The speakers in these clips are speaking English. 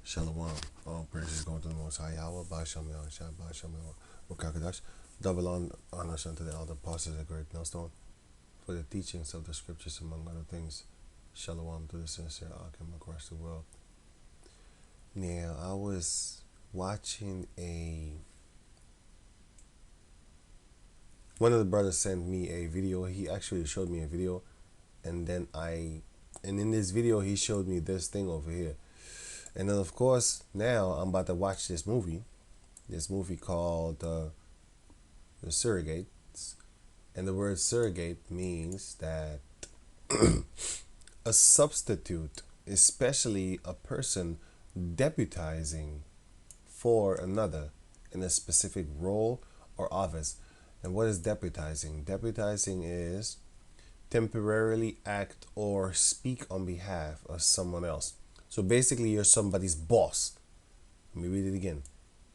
Shalom. All praises go to the Most High Yahawah Bahasham Yahawashi. Double honors unto the elder apostles of great millstone for the teachings of the scriptures, among other things. Shalom to the sincere Akim across the world. Now, I was watching one of the brothers sent me a video. He actually showed me a video, and in this video, he showed me this thing over here. And then, of course, now I'm about to watch this movie called The Surrogates. And the word surrogate means that a substitute, especially a person deputizing for another in a specific role or office. And what is deputizing? Deputizing is temporarily act or speak on behalf of someone else. So basically, you're somebody's boss. Let me read it again.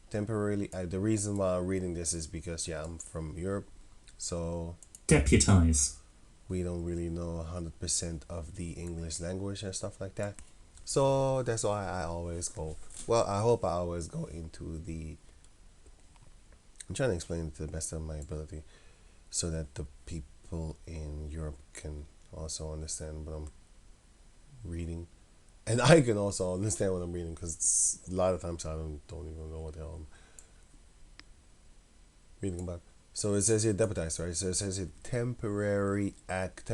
Temporarily, the reason why I'm reading this is because, I'm from Europe, so deputize. we don't really know 100% of the English language and stuff like that. So that's why I always go. Well, I hope I always go into the. I'm trying to explain it to the best of my ability, so that the people in Europe can also understand what I'm reading, and I can also understand what I'm reading, because a lot of times I don't even know what the hell I'm reading about. So it says here deputize, right? So it says here temporarily act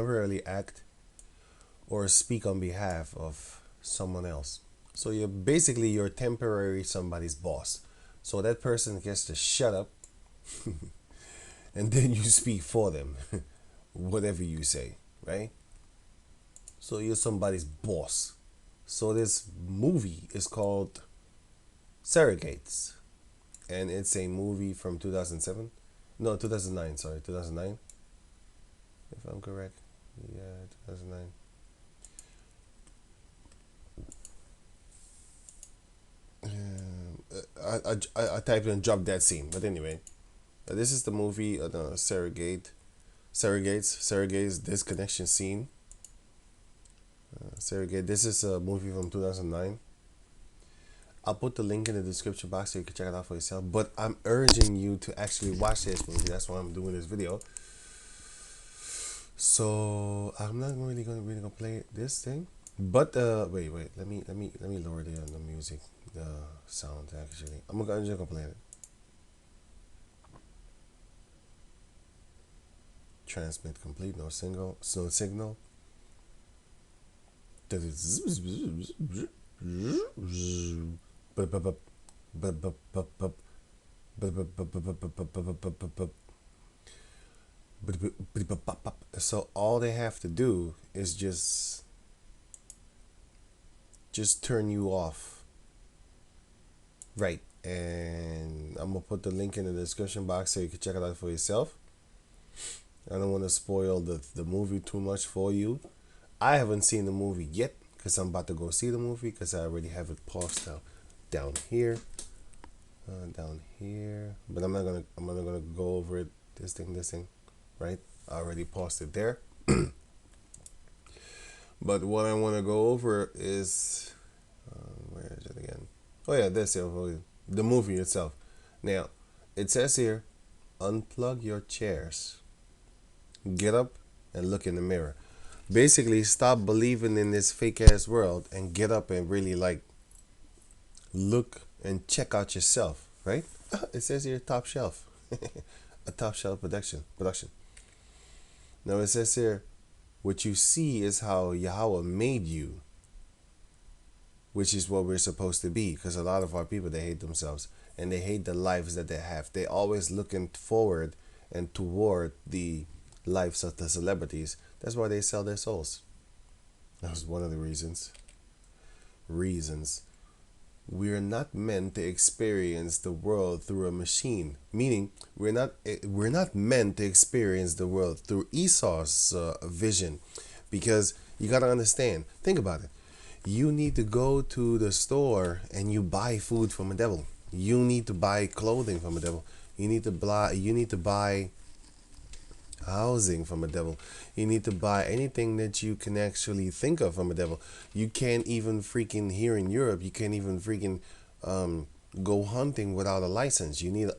or speak on behalf of someone else. So you're temporary somebody's boss. So that person gets to shut up and then you speak for them. Whatever you say, right? So you're somebody's boss. So this movie is called Surrogates. And it's a movie from 2007. No, 2009, sorry, 2009. If I'm correct. Yeah, 2009. I typed in drop that scene, but anyway, this is the movie, Surrogates disconnection scene. Surrogate. This is a movie from 2009. I'll put the link in the description box so you can check it out for yourself. But I'm urging you to actually watch this movie. That's why I'm doing this video. So I'm not really gonna play this thing. But wait. Let me lower the music, the sound actually. I'm just gonna play it. Transmit complete. No signal. So all they have to do is just turn you off, right? And I'm gonna put the link in the description box so you can check it out for yourself. I don't want to spoil the movie too much for you. I haven't seen the movie yet because I'm about to go see the movie, because I already have it paused down here, But I'm not gonna go over it. This thing, right? I already paused it there. But what I want to go over is, where is it again? Oh yeah, this here, the movie itself. Now, it says here, unplug your chairs, get up and look in the mirror. Basically, stop believing in this fake ass world and get up and really look and check out yourself, right? It says here top shelf. A top shelf production. Now it says here, what you see is how Yahawah made you, which is what we're supposed to be, because a lot of our people, they hate themselves and they hate the lives that they have. They always looking forward and toward the lives of the celebrities. That's why they sell their souls. That was one of the reasons. We're not meant to experience the world through a machine. Meaning, we're not meant to experience the world through Esau's vision, because you gotta understand. Think about it. You need to go to the store and you buy food from a devil. You need to buy clothing from a devil. You need to buy housing from a devil. You need to buy anything that you can actually think of from a devil. You can't even freaking, here in Europe, you can't even freaking go hunting without a license. You need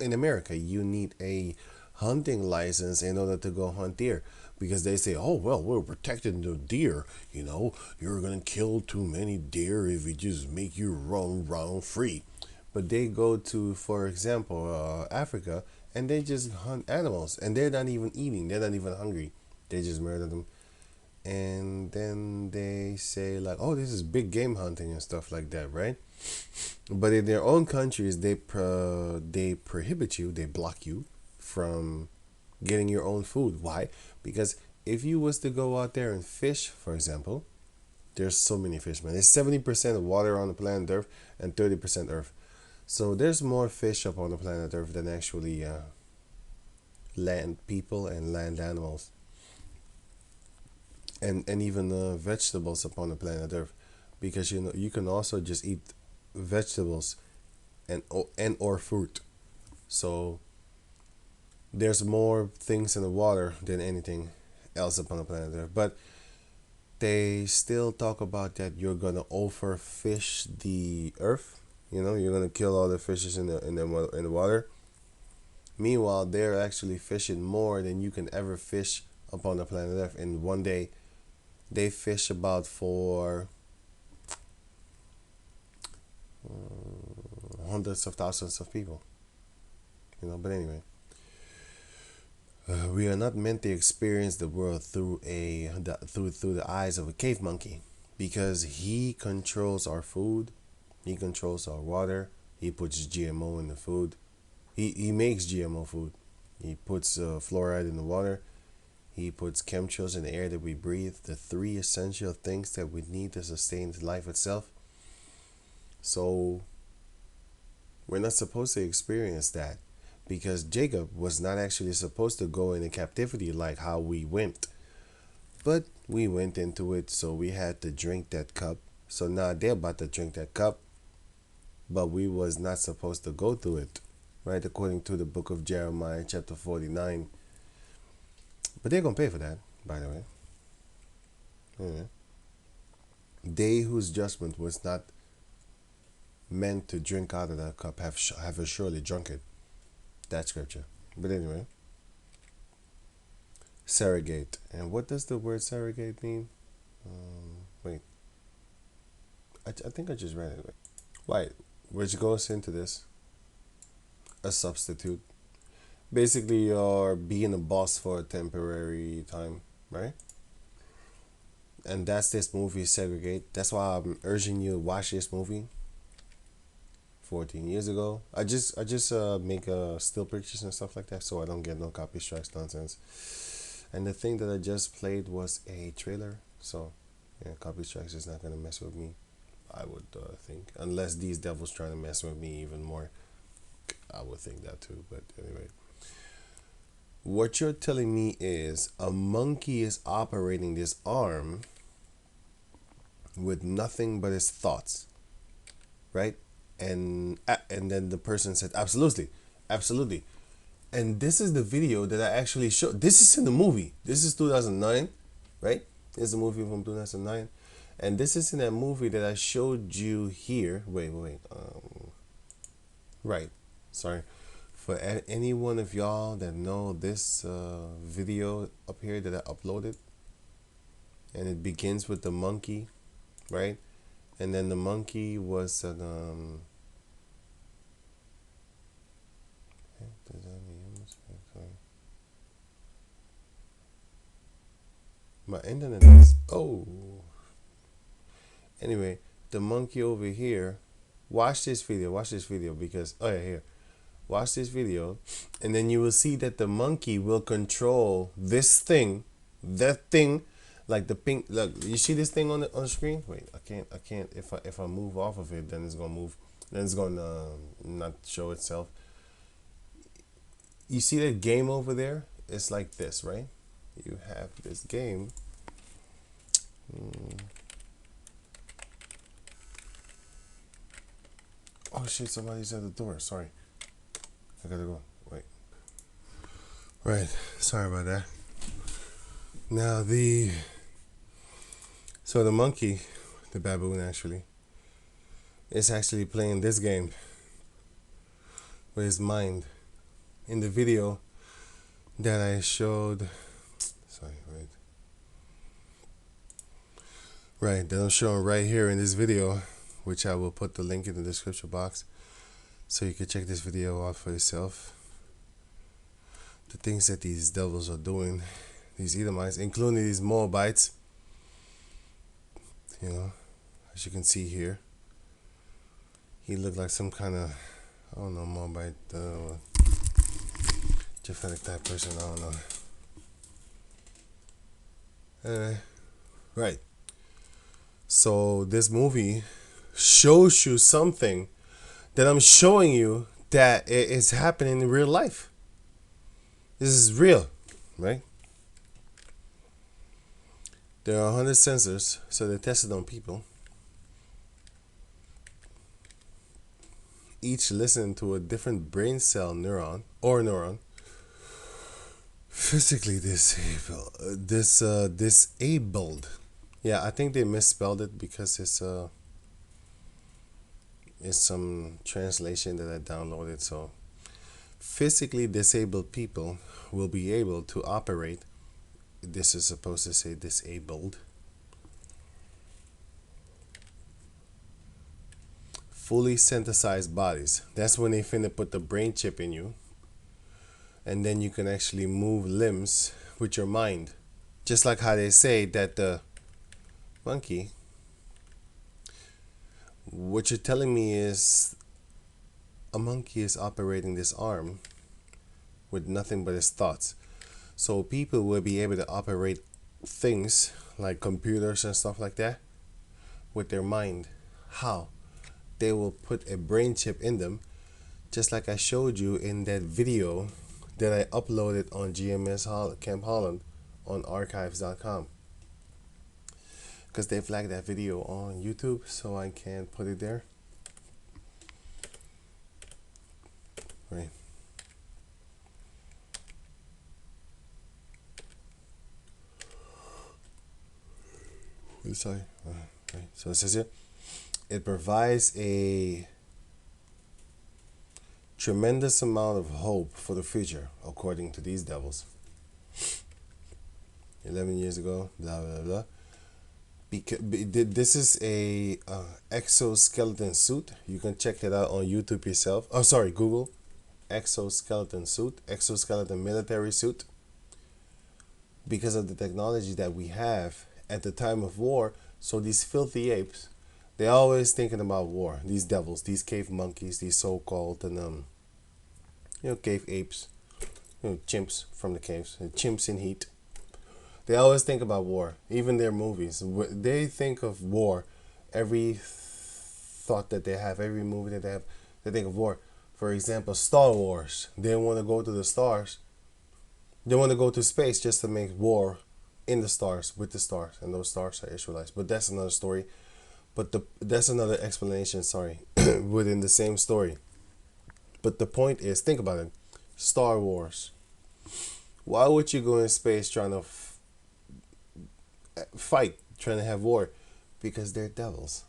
in America you need a hunting license in order to go hunt deer, because they say, oh well, we're protecting the deer, you're gonna kill too many deer if we just make you run free. But they go to, for example, Africa, and they just hunt animals, and they're not even eating, they're not even hungry, they just murder them. And then they say like, oh, this is big game hunting and stuff like that, right? But in their own countries, they prohibit you, they block you from getting your own food. Why? Because if you was to go out there and fish, for example, there's so many fish, man. There's 70% of water on the planet Earth and 30% Earth. So there's more fish up on the planet Earth than actually land people and land animals, and even vegetables upon the planet Earth, because you can also just eat vegetables and or fruit. So there's more things in the water than anything else upon the planet Earth. But they still talk about that you're gonna overfish the earth. You're gonna kill all the fishes in the water. Meanwhile, they're actually fishing more than you can ever fish upon the planet Earth. In one day, they fish about for hundreds of thousands of people. But anyway, we are not meant to experience the world through the eyes of a cave monkey, because he controls our food, he controls our water, he puts GMO in the food, he makes GMO food, he puts fluoride in the water, he puts chemtrails in the air that we breathe, the three essential things that we need to sustain life itself. So we're not supposed to experience that, because Jacob was not actually supposed to go into captivity like how we went. But we went into it, so we had to drink that cup. So now they're about to drink that cup, but we was not supposed to go through it, right? According to the book of Jeremiah, chapter 49. But they're going to pay for that, by the way. Yeah. They whose judgment was not meant to drink out of that cup have surely drunk it. That scripture. But anyway, surrogate. And what does the word surrogate mean? Wait. I think I just read it. Right. Which goes into this. A substitute. Basically, you're being a boss for a temporary time, right? And that's this movie, Segregate. That's why I'm urging you to watch this movie. 14 years ago. I just make still pictures and stuff like that, so I don't get no copy strikes nonsense. And the thing that I just played was a trailer, so yeah, copy strikes is not gonna mess with me, I would think, unless these devils trying to mess with me even more. I would think that too. But anyway, what you're telling me is a monkey is operating this arm with nothing but his thoughts, right? And then the person said, absolutely, absolutely. And this is the video that I actually showed. This is in the movie. This is 2009, right? This is a movie from 2009. And this is in that movie that I showed you here. Wait. Right. Sorry. For any one of y'all that know this video up here that I uploaded. And it begins with the monkey, right? And then the monkey was an my internet is anyway, the monkey over here. Watch this video because here. Watch this video, and then you will see that the monkey will control this thing, that thing, like the pink. Look, you see this thing on the screen? Wait, I can't. If I move off of it, then it's gonna move. Then it's gonna not show itself. You see that game over there? It's like this, right? You have this game. Oh shit! Somebody's at the door. Sorry, I gotta go. Wait. Right. Sorry about that. Now so the monkey, the baboon actually, is actually playing this game with his mind. In the video that I showed, sorry, that I'm showing right here in this video, which I will put the link in the description box, so you can check this video out for yourself. The things that these devils are doing, these Edomites, including these Moabites, as you can see here, he looked like some kind of, I don't know, Moabite, Japhetic type person, I don't know. Anyway, right. So this movie shows you something that I'm showing you that it is happening in real life. This is real, right? There are 100 sensors, so they tested on people. Each listening to a different brain cell neuron, physically disabled. Yeah, I think they misspelled it because it's some translation that I downloaded. So physically disabled people will be able to operate. This is supposed to say disabled. Fully synthesized bodies. That's when they finna put the brain chip in you. And then you can actually move limbs with your mind. Just like how they say that the monkey, what you're telling me is a monkey is operating this arm with nothing but his thoughts. So people will be able to operate things like computers and stuff like that with their mind. How? They will put a brain chip in them, just like I showed you in that video that I uploaded on GMS Camp Holland on archives.com. Because they flagged that video on YouTube, so I can't put it there. Right. Sorry. Right. So it says here, it provides a tremendous amount of hope for the future, according to these devils. 11 years ago, blah blah blah. This is a exoskeleton suit. You can check it out on YouTube yourself. Oh, sorry, Google exoskeleton suit, exoskeleton military suit. Because of the technology that we have at the time of war, so these filthy apes, they're always thinking about war. These devils, these cave monkeys, these so-called cave apes, chimps from the caves, chimps in heat. They always think about war. Even their movies, they think of war. Every thought that they have, every movie that they have, they think of war. For example, Star Wars. They want to go to the stars. They want to go to space just to make war in the stars, with the stars, and those stars are Israelites. But that's another story. But that's another explanation. Sorry, within the same story. But the point is, think about it. Star Wars. Why would you go in space trying to fight, trying to have war? Because they're devils.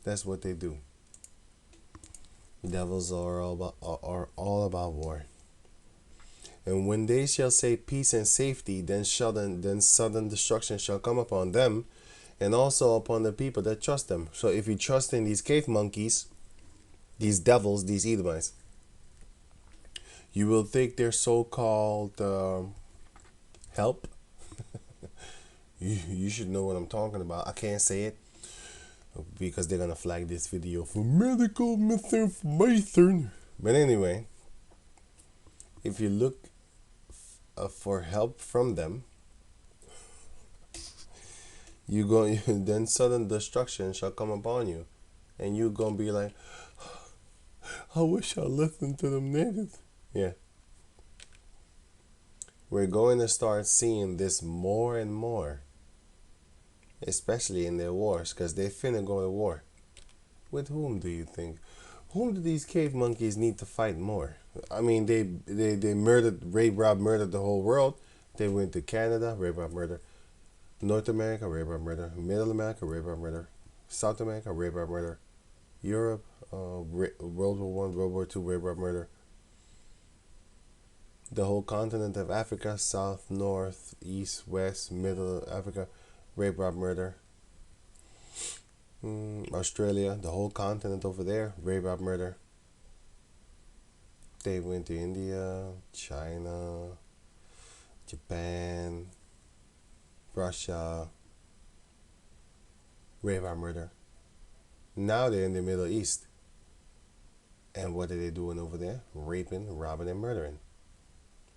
That's what they do. Devils are all about war. And when they shall say peace and safety, then sudden destruction shall come upon them, and also upon the people that trust them. So if you trust in these cave monkeys, these devils, these Edomites, you will think they're so-called help. You should know what I'm talking about. I can't say it because they're gonna flag this video for medical misinformation. But anyway, if you look for help from them, then sudden destruction shall come upon you, and you gonna be like, I wish I listened to them niggas. Yeah. We're going to start seeing this more and more, especially in their wars, because they finna go to war. With whom do you think? Whom do these cave monkeys need to fight more? I mean, they murdered, rape, rob, murdered the whole world. They went to Canada, rape, rob, murder. North America, rape, rob, murder. Middle America, rape, rob, murder. South America, rape, rob, murder. Europe, World War One, World War Two, rape, rob, murder. The whole continent of Africa, South, North, East, West, Middle Africa, rape, rob, murder. Australia, the whole continent over there, rape, rob, murder. They went to India, China, Japan, Russia, rape, rob, murder. Now they're in the Middle East. And what are they doing over there? Raping, robbing, and murdering.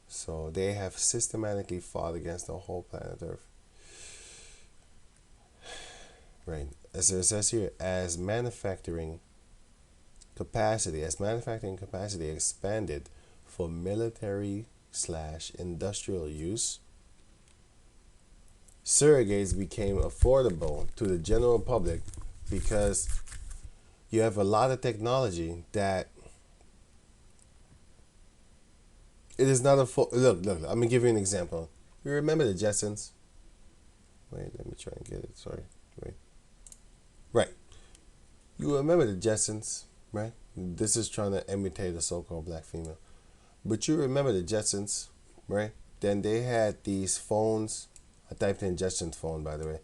So they have systematically fought against the whole planet Earth. Right. As it says here, as manufacturing capacity expanded for military / industrial use, surrogates became affordable to the general public because you have a lot of technology that it is not look, I'm gonna give you an example. You remember the Jetsons? Wait, let me try and get it. Sorry. Wait. Right. You remember the Jetsons, right? This is trying to imitate a so-called black female. But you remember the Jetsons, right? Then they had these phones. I typed in Jetsons phone, by the way.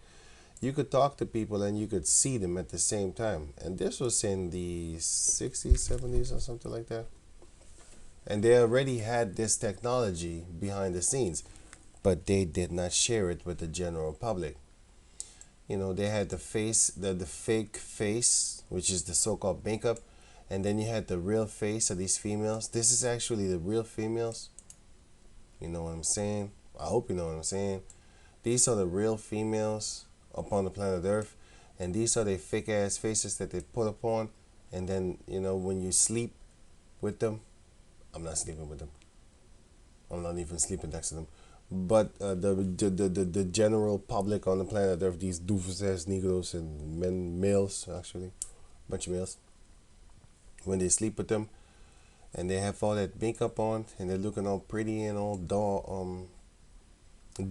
You could talk to people and you could see them at the same time. And this was in the 60s, 70s or something like that. And they already had this technology behind the scenes, but they did not share it with the general public. You know, they had the face, the fake face, which is the so-called makeup, and then you had the real face of these females. This is actually the real females. You know what I'm saying? I hope you know what I'm saying. These are the real females upon the planet Earth, and these are the fake ass faces that they put upon, and then, you know, when you sleep with them, I'm not sleeping with them. I'm not even sleeping next to them. But the general public on the planet Earth, these doofus ass Negroes and males actually, bunch of males, when they sleep with them, and they have all that makeup on, and they're looking all pretty and all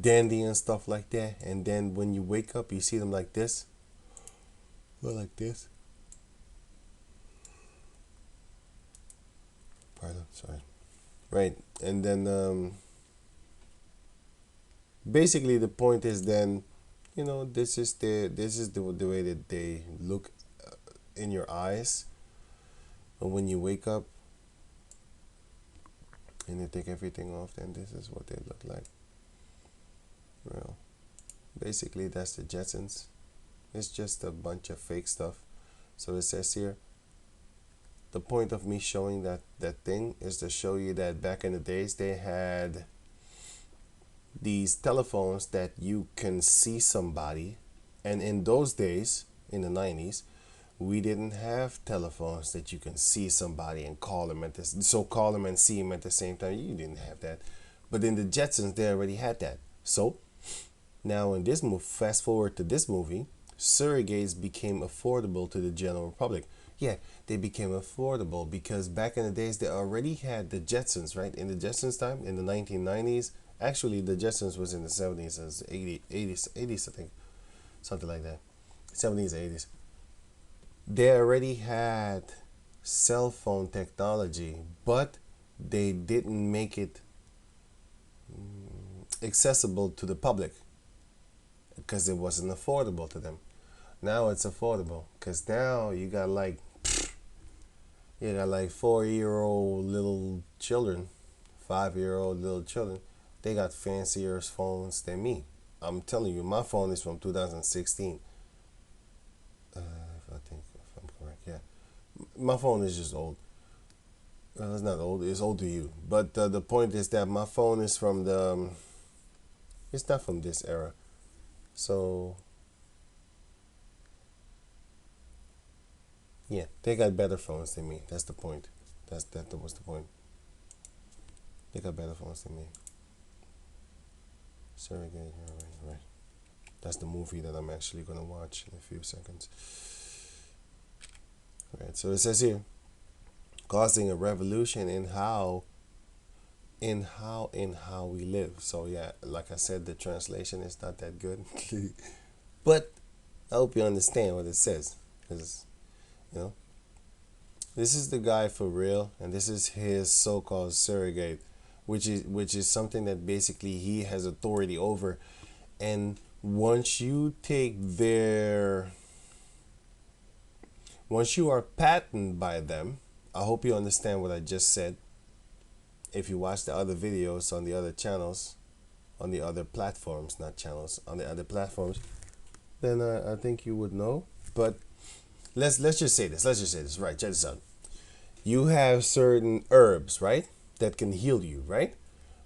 dandy and stuff like that, and then when you wake up, you see them like this, or like this. Pardon, sorry. Right, and then basically the point is then, you know, this is the way that they look in your eyes, and when you wake up and you take everything off, then this is what they look like. Well, basically that's the Jetsons. It's just a bunch of fake stuff. So it says here, the point of me showing that thing is to show you that back in the days they had these telephones that you can see somebody, and in those days, in the 90s, we didn't have telephones that you can see somebody and call them call them and see them at the same time. You didn't have that. But in the Jetsons, they already had that. So now in this move, fast forward to this movie, surrogates became affordable to the general public. Yeah, they became affordable because back in the days they already had the Jetsons, right? In the Jetsons time, in the 1990s, actually the Jetsons was in the 70s, 80s, I think, something like that, 70s, 80s. They already had cell phone technology, but they didn't make it accessible to the public because it wasn't affordable to them. Now it's affordable because now you got like 4-year-old little children, 5-year-old little children. They got fancier phones than me. I'm telling you, my phone is from 2016. If I'm correct, yeah. My phone is just old. It's not old. It's old to you. But the point is that my phone is from the. It's not from this era. So. Yeah, they got better phones than me. That's the point. That was the point. They got better phones than me. Surrogate, right. That's the movie that I'm actually gonna watch in a few seconds. Right. So it says here, causing a revolution in how we live. So yeah, like I said, the translation is not that good. But I hope you understand what it says. Because, you know, this is the guy for real, and this is his so-called surrogate, which is something that basically he has authority over. And once you are patented by them, I hope you understand what I just said. If you watch the other videos on the other channels, on the other platforms, not channels, on the other platforms, then I think you would know. But let's just say this. Let's just say this. Right, check this out. You have certain herbs, right, that can heal you, right?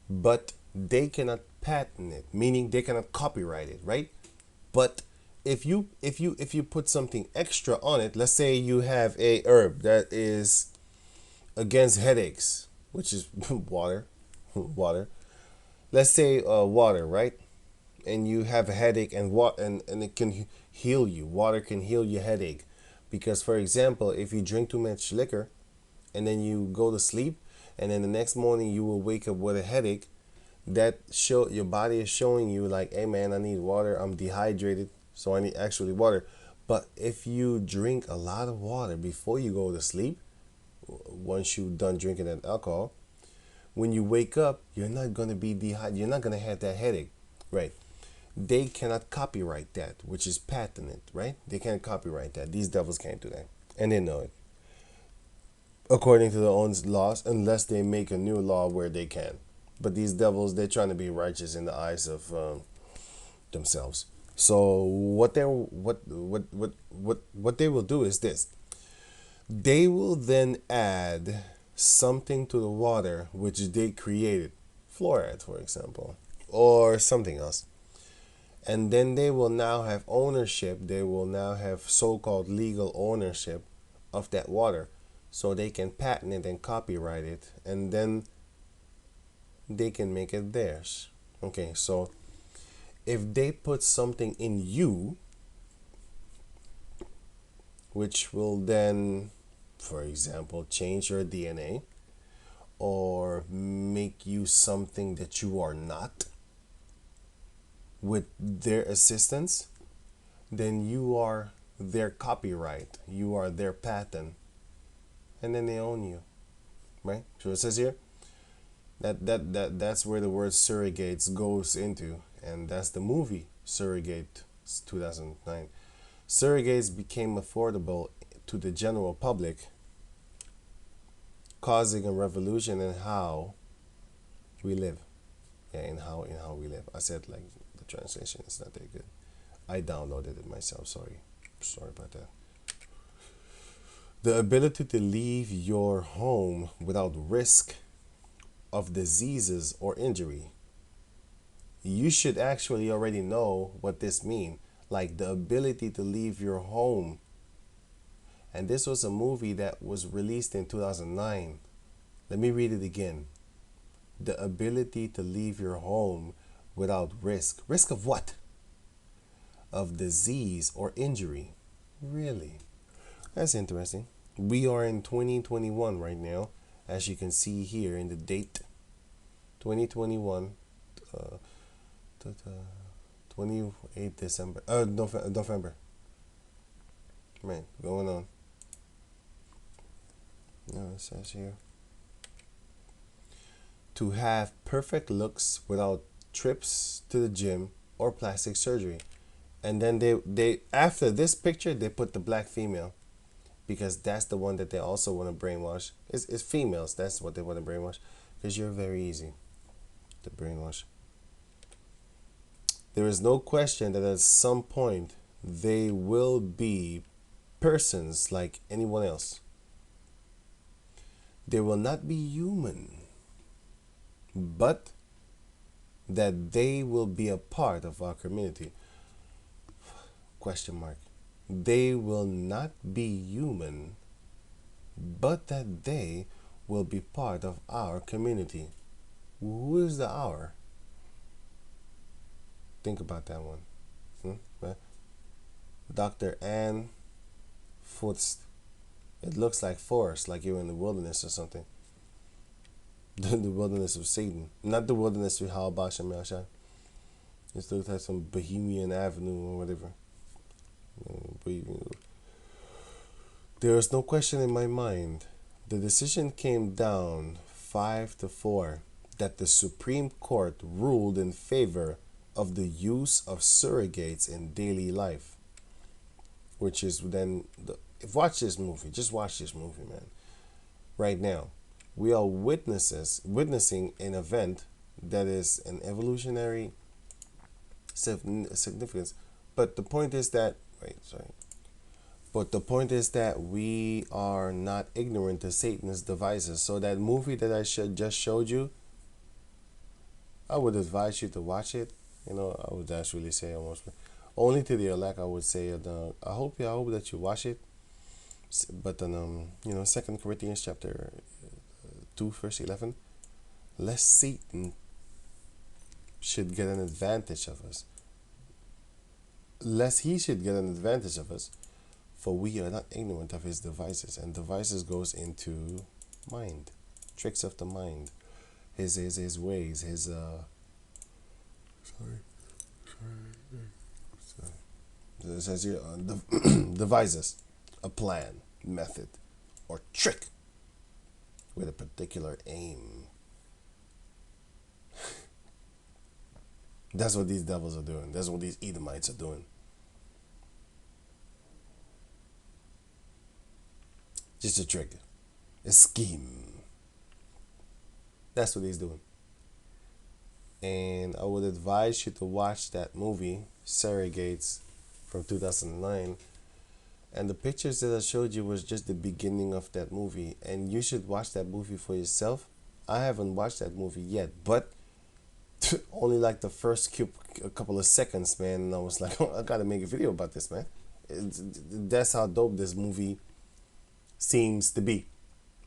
But they cannot patent it, meaning they cannot copyright it, right? But if you put something extra on it, let's say you have a herb that is against headaches, which is water, water. Let's say water, right? And you have a headache, and it can heal you. Water can heal your headache, because for example, if you drink too much liquor and then you go to sleep, and then the next morning you will wake up with a headache, that show your body is showing you like, hey man, I need water, I'm dehydrated, so I need actually water. But if you drink a lot of water before you go to sleep, once you're done drinking that alcohol, when you wake up, you're not going to be dehydrated, you're not going to have that headache, right? They cannot copyright that, which is patented, right? They can't copyright that. These devils can't do that, and they know it, according to their own laws, unless they make a new law where they can. But these devils, they're trying to be righteous in the eyes of themselves. So what they will do is this: they will then add something to the water which they created, fluoride, for example, or something else, and then they will now have ownership. They will now have so-called legal ownership of that water, so they can patent it and copyright it, and then they can make it theirs. Okay, so if they put something in you, which will then, for example, change your DNA or make you something that you are not, with their assistance, then you are their copyright, you are their patent, and then they own you, right? So it says here that's where the word surrogates goes into, and that's the movie Surrogate, 2009. Surrogates became affordable to the general public, causing a revolution in how we live. Yeah, in how we live. I said like the translation is not that good. I downloaded it myself. Sorry about that. The ability to leave your home without risk of diseases or injury. You should actually already know what this means. Like the ability to leave your home. And this was a movie that was released in 2009. Let me read it again. The ability to leave your home without risk. Risk of what? Of disease or injury. Really? That's interesting. We are in 2021 right now, as you can see here in the date 2021, 28 December, November. Man, going on. No, it says here. To have perfect looks without trips to the gym or plastic surgery. And then they after this picture, they put the black female, because that's the one that they also want to brainwash. It's females. That's what they want to brainwash, because you're very easy to brainwash. There is no question that at some point they will be persons like anyone else. They will not be human, but that they will be a part of our community. Question mark. They will not be human, but that they will be part of our community. Who is the our? Think about that one. Dr. Ann Forst. It looks like forest, like you're in the wilderness or something. The wilderness of Satan, not the wilderness of Yahawah Bahasham Yahawashi. It looks like some Bohemian Avenue or whatever. There is no question in my mind. The decision came down 5-4 that the Supreme Court ruled in favor of the use of surrogates in daily life, which is then watch this movie. Just watch this movie, man. Right now, we are witnessing an event that is an evolutionary significance. But the point is that But the point is that we are not ignorant to Satan's devices. So that movie that I just showed you, I would advise you to watch it. I would actually say almost only to the elect. I would say, I hope that you watch it. But then, 2 Corinthians chapter 2, verse 11, lest Satan should get an advantage of us, lest he should get an advantage of us, for we are not ignorant of his devices. And devices goes into mind, tricks of the mind, his ways, his it says here, devices, a plan, method, or trick with a particular aim. That's what these devils are doing. That's what these Edomites are doing. Just a trick, a scheme. That's what he's doing. And I would advise you to watch that movie, Surrogates, from 2009. And the pictures that I showed you was just the beginning of that movie. And you should watch that movie for yourself. I haven't watched that movie yet, but only like the first a couple of seconds, man. And I was like, I gotta make a video about this, man. That's how dope this movie seems to be.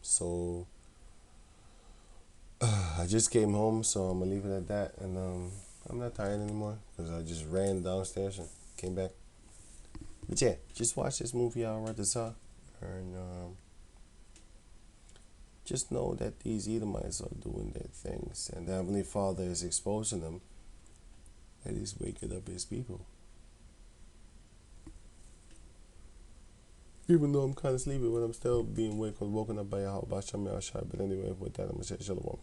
So I just came home, so I'm gonna leave it at that. And I'm not tired anymore because I just ran downstairs and came back. But yeah, just watch this movie I already saw, and just know that these Edomites are doing their things, and the Heavenly Father is exposing them, and He's waking up His people. Even though I'm kind of sleepy, but I'm still being woken up by Yahawah Bahasham Yahawashi. But anyway, with that, I'm gonna say shalom.